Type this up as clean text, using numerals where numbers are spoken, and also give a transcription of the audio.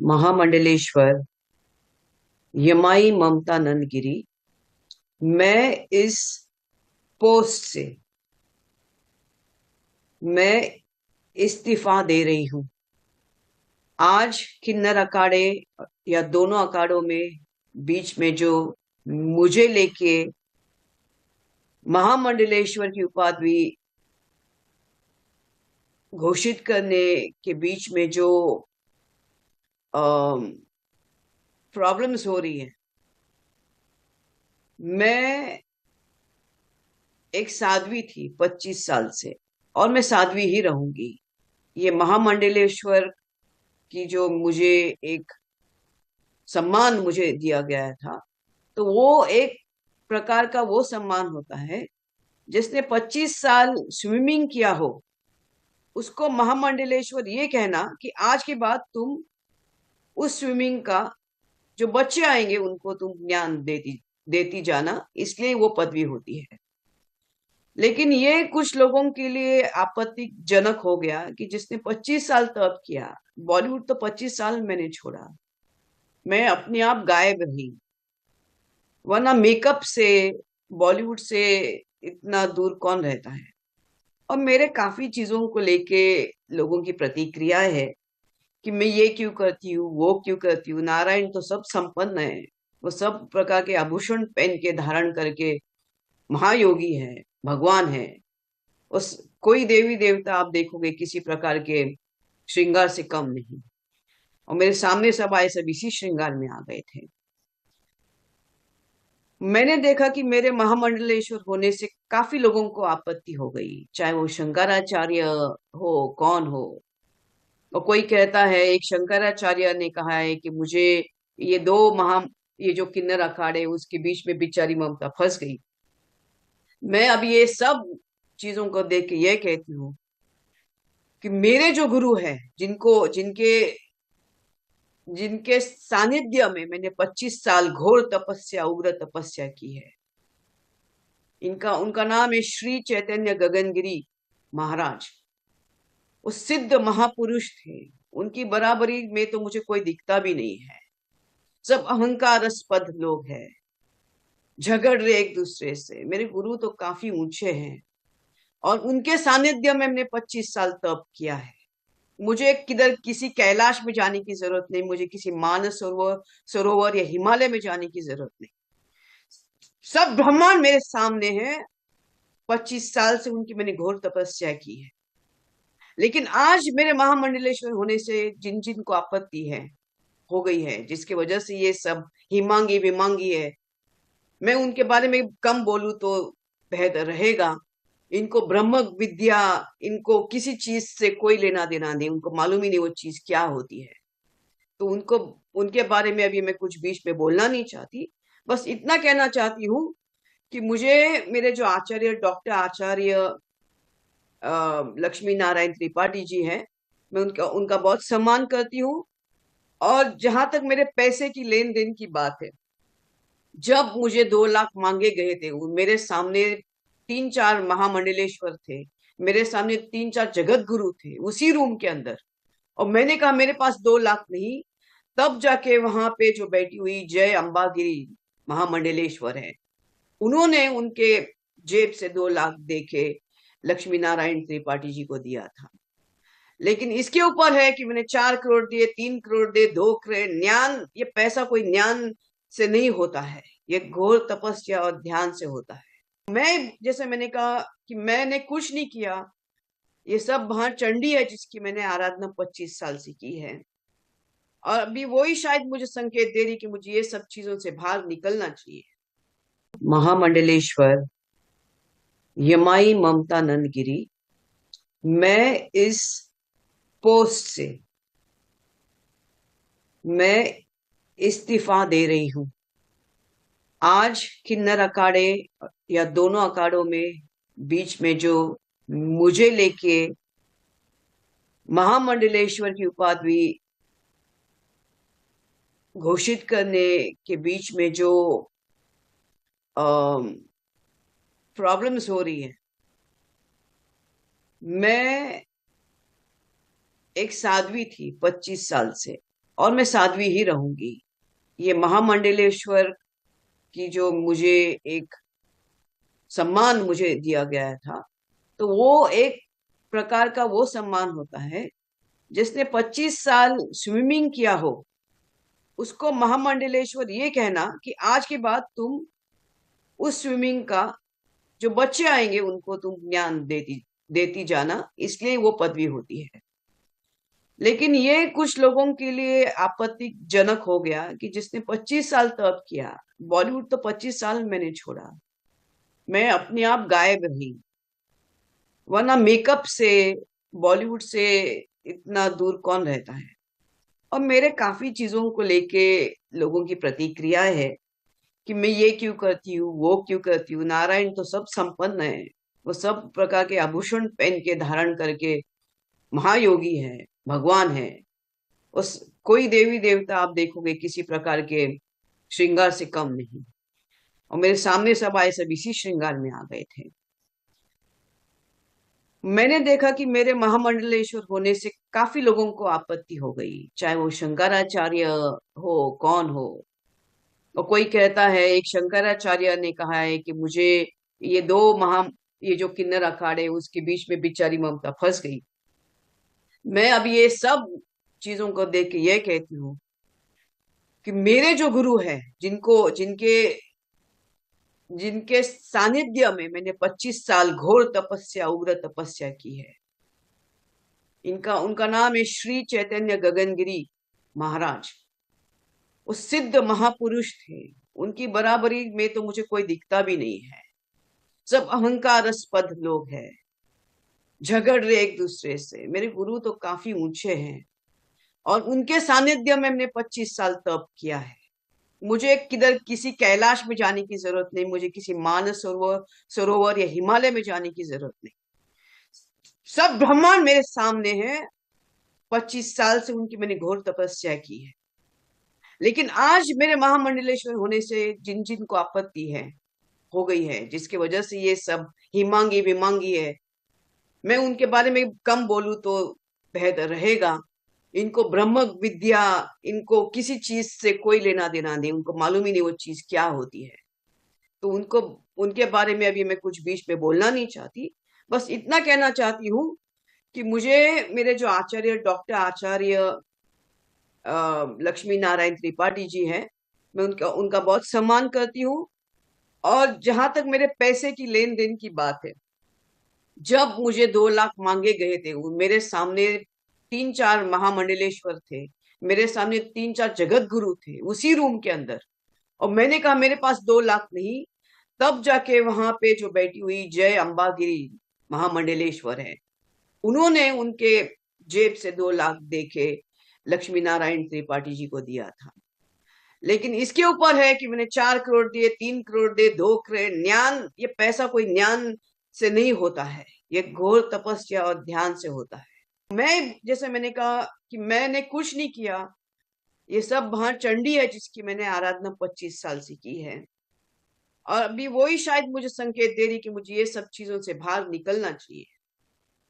महामंडलेश्वर यमाई ममता नंदगिरी। मैं इस पोस्ट से मैं इस्तीफा दे रही हूं। आज किन्नर अखाड़े या दोनों अखाड़ों में बीच में जो मुझे लेके महामंडलेश्वर की उपाधि घोषित करने के बीच में जो प्रॉब्लम्स हो रही है। मैं एक साध्वी थी 25 साल से, और मैं साध्वी ही रहूंगी। ये महामंडलेश्वर की जो मुझे एक सम्मान मुझे दिया गया था, तो वो एक प्रकार का वो सम्मान होता है। जिसने 25 साल स्विमिंग किया हो, उसको महामंडलेश्वर ये कहना कि आज के बाद तुम उस स्विमिंग का जो बच्चे आएंगे उनको तुम ज्ञान देती देती जाना, इसलिए वो पदवी होती है। लेकिन ये कुछ लोगों के लिए आपत्तिजनक हो गया कि जिसने 25 साल तप किया। बॉलीवुड तो 25 साल मैंने छोड़ा, मैं अपने आप गायब रही। वरना मेकअप से, बॉलीवुड से इतना दूर कौन रहता है। और मेरे काफी चीजों को लेके लोगों की प्रतिक्रिया है कि मैं ये क्यों करती हूँ, वो क्यों करती हूँ। नारायण तो सब संपन्न है, वो सब प्रकार के आभूषण पहन के धारण करके महायोगी है, भगवान है। उस कोई देवी देवता आप देखोगे किसी प्रकार के श्रृंगार से कम नहीं। और मेरे सामने सब आए, सब इसी श्रृंगार में आ गए थे। मैंने देखा कि मेरे महामंडलेश्वर होने से काफी लोगों को आपत्ति हो गई, चाहे वो शंकराचार्य हो, कौन हो। और कोई कहता है, एक शंकराचार्य ने कहा है कि मुझे ये दो महा ये जो किन्नर अखाड़े उसके बीच में बेचारी ममता फंस गई। मैं अब ये सब चीजों को देख के ये कहती हूँ कि मेरे जो गुरु हैं, जिनको जिनके जिनके सानिध्य में मैंने 25 साल घोर तपस्या, उग्र तपस्या की है, इनका उनका नाम है श्री चैतन्य गगनगिरी महाराज। वो सिद्ध महापुरुष थे। उनकी बराबरी में तो मुझे कोई दिखता भी नहीं है। सब अहंकारास्पद लोग हैं, झगड़ रहे एक दूसरे से। मेरे गुरु तो काफी ऊंचे हैं, और उनके सानिध्य में मैंने 25 साल तप किया है। मुझे किधर किसी कैलाश में जाने की जरूरत नहीं, मुझे किसी मानस सरोवर सरोवर या हिमालय में जाने की जरूरत नहीं। सब ब्रह्मांड मेरे सामने है। 25 साल से उनकी मैंने घोर तपस्या की है। लेकिन आज मेरे महामंडलेश्वर होने से जिन जिन को आपत्ति है, हो गई है, जिसकी वजह से ये सब हिमांगी विमांगी है, मैं उनके बारे में कम बोलूं तो बेहतर रहेगा। इनको ब्रह्म विद्या, इनको किसी चीज से कोई लेना देना नहीं, उनको मालूम ही नहीं वो चीज क्या होती है। तो उनको, उनके बारे में अभी मैं कुछ बीच में बोलना नहीं चाहती। बस इतना कहना चाहती हूँ कि मुझे मेरे जो आचार्य, डॉक्टर आचार्य लक्ष्मी नारायण त्रिपाठी जी हैं, मैं उनका उनका बहुत सम्मान करती हूँ। और जहां तक मेरे पैसे की लेन देन की बात है, जब मुझे 2 लाख मांगे गए थे, मेरे सामने 3-4 महामंडलेश्वर थे, मेरे सामने 3-4 जगत गुरु थे उसी रूम के अंदर। और मैंने कहा मेरे पास 2 लाख नहीं। तब जाके वहां पे जो बैठी हुई जय अंबागिरी महामंडलेश्वर है, उन्होंने उनके जेब से 2 लाख देके लक्ष्मी नारायण त्रिपाठी जी को दिया था। लेकिन इसके ऊपर है कि मैंने 4 करोड़ दिए, 3 करोड़ दिए, 2 करोड़। ज्ञान, ये पैसा कोई ज्ञान से नहीं होता है, ये घोर तपस्या और ध्यान से होता है। मैं, जैसे मैंने कहा कि मैंने कुछ नहीं किया, ये सब वहां चंडी है जिसकी मैंने आराधना 25 साल से की है। और अभी वही शायद मुझे संकेत दे रही कि मुझे ये सब चीजों से बाहर निकलना चाहिए। महामंडलेश्वर यमाई ममता नंदगिरी। मैं इस पोस्ट से मैं इस्तीफा दे रही हूं। आज किन्नर अखाड़े या दोनों अखाड़ों में बीच में जो मुझे लेके महामंडलेश्वर की उपाधि घोषित करने के बीच में जो प्रॉब्लम्स हो रही है। मैं एक साध्वी थी 25 साल से, और मैं साध्वी ही रहूंगी। ये महामंडलेश्वर की जो मुझे एक सम्मान मुझे दिया गया था, तो वो एक प्रकार का वो सम्मान होता है। जिसने 25 साल स्विमिंग किया हो, उसको महामंडलेश्वर ये कहना कि आज के बाद तुम उस स्विमिंग का, जो बच्चे आएंगे उनको तुम ज्ञान देती देती जाना, इसलिए वो पदवी होती है। लेकिन ये कुछ लोगों के लिए आपत्तिजनक हो गया कि जिसने 25 साल तप किया, बॉलीवुड तो 25 साल मैंने छोड़ा, मैं अपने आप गायब रही, वरना मेकअप से, बॉलीवुड से इतना दूर कौन रहता है। और मेरे काफी चीजों को लेके लोगों की प्रतिक्रिया है कि मैं ये क्यों करती हूँ, वो क्यों करती हूँ। नारायण तो सब संपन्न है, वो सब प्रकार के आभूषण पहन के धारण करके महायोगी है, भगवान है। उस कोई देवी देवता आप देखोगे किसी प्रकार के श्रृंगार से कम नहीं। और मेरे सामने सब आए, सब इसी श्रृंगार में आ गए थे। मैंने देखा कि मेरे महामंडलेश्वर होने से काफी लोगों को आपत्ति हो गई, चाहे वो शंकराचार्य हो, कौन हो। और कोई कहता है, एक शंकराचार्य ने कहा है कि मुझे ये दो महा ये जो किन्नर अखाड़े उसके बीच में बेचारी ममता फंस गई। मैं अब ये सब चीजों को देख के ये कहती हूँ कि मेरे जो गुरु हैं, जिनको जिनके जिनके सानिध्य में मैंने 25 साल घोर तपस्या, उग्र तपस्या की है, इनका उनका नाम है श्री चैतन्य गगनगिरी महाराज। वो सिद्ध महापुरुष थे। उनकी बराबरी में तो मुझे कोई दिखता भी नहीं है। सब अहंकारस्पद लोग हैं, झगड़ रहे एक दूसरे से। मेरे गुरु तो काफी ऊंचे हैं, और उनके सानिध्य में मैंने 25 साल तप किया है। मुझे किधर किसी कैलाश में जाने की जरूरत नहीं, मुझे किसी मानस सरोवर सरोवर या हिमालय में जाने की जरूरत नहीं। सब ब्रह्मांड मेरे सामने है। 25 साल से उनकी मैंने घोर तपस्या की है। लेकिन आज मेरे महामंडलेश्वर होने से जिन जिन को आपत्ति है, हो गई है, जिसकी वजह से ये सब हिमांगी विमांगी है, मैं उनके बारे में कम बोलूं तो बेहतर रहेगा। इनको ब्रह्म विद्या, इनको किसी चीज से कोई लेना देना नहीं, उनको मालूम ही नहीं वो चीज क्या होती है। तो उनको, उनके बारे में अभी मैं कुछ बीच में बोलना नहीं चाहती। बस इतना कहना चाहती हूँ कि मुझे मेरे जो आचार्य, डॉक्टर आचार्य लक्ष्मी नारायण त्रिपाठी जी हैं, मैं उनका उनका बहुत सम्मान करती हूँ। और जहां तक मेरे पैसे की लेन देन की बात है, जब मुझे 2 लाख मांगे गए थे, मेरे सामने 3-4 महामंडलेश्वर थे, मेरे सामने 3-4 जगत गुरु थे उसी रूम के अंदर। और मैंने कहा मेरे पास 2 लाख नहीं। तब जाके वहां पे जो बैठी हुई जय अंबागिरी महामंडलेश्वर है, उन्होंने उनके जेब से 2 लाख देके लक्ष्मी नारायण त्रिपाठी जी को दिया था। लेकिन इसके ऊपर है कि मैंने 4 करोड़ दिए, 3 करोड़ दिए, 2 करोड़, ज्ञान, ये पैसा कोई ज्ञान से नहीं होता है, ये घोर तपस्या और ध्यान से होता है। मैं, जैसे मैंने कहा कि मैंने कुछ नहीं किया, ये सब वहां चंडी है जिसकी मैंने आराधना 25 साल से की है। और अभी वही शायद मुझे संकेत दे रही कि मुझे ये सब चीजों से बाहर निकलना चाहिए।